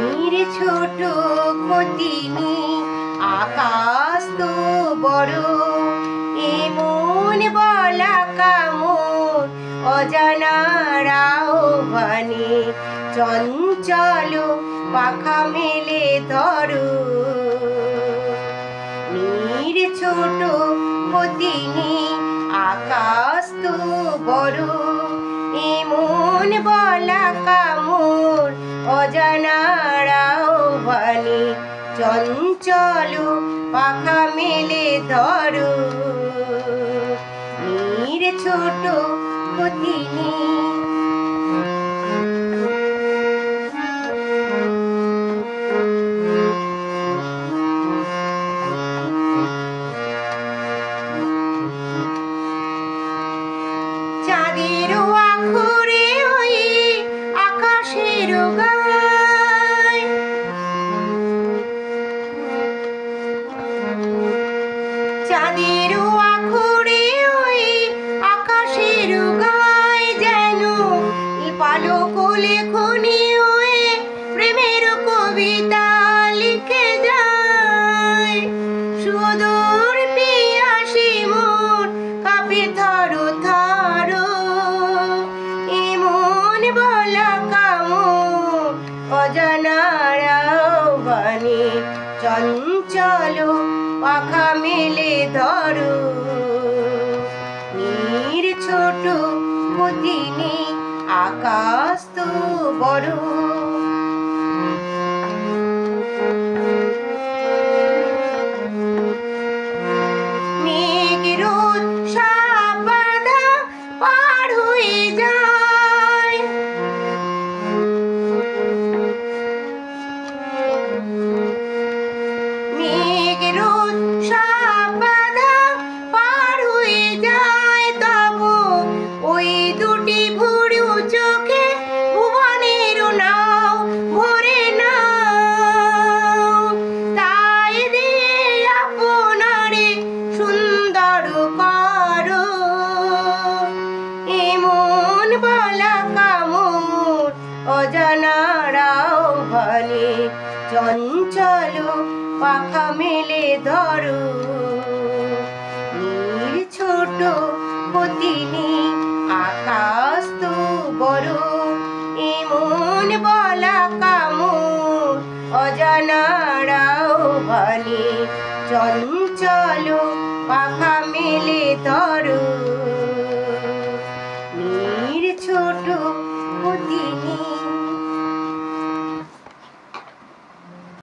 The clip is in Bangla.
নীর ছোট কতিনি আকাশ তো বড়, এমন বলা কামড় অজানার আহ্বানে চঞ্চল পাখা মেলে ধরো। নীর ছোট কতিনি আকাশ তো বড়, এমন বলা কামড় অজানার আহ্বানে চঞ্চল পাখা মেলে ধরো। নীর ছোট কতিনি। চাঁদের আখরে ওই আকাশের গায়, চাঁদের আখরে ওই আকাশের গায় যেন পালক লেখনি হয়ে প্রেমের কবিতা লিখে যায়। সুদূর পিয়াসী মন কাঁপে থরো থরো, এমন বলা কামড় অজানার আহ্বানে চঞ্চল পাখা মেলে ধরো। নীর ছোট কতিনি আকাশ তো বড়। মেঘ রোদ সব বাধা পার হয়ে যায়, মেঘ রোদ সব বাধা পার হয়ে যায়। তবু ওই দুটি ভুরু চোখে ভুবনের নাও ভরে নাও, তাই দিয়ে আপনারে সুন্দর করো। এমন বলা কামড় অজানার আহ্বানে চঞ্চল পাখা মেলে ধরো। নীর ছোট কতিনি আকাশ তো বড়, এমন বলা কামড় অজানার আহ্বানে চঞ্চল পাখা মেলে ধরো। নীর ছোট কতিনি।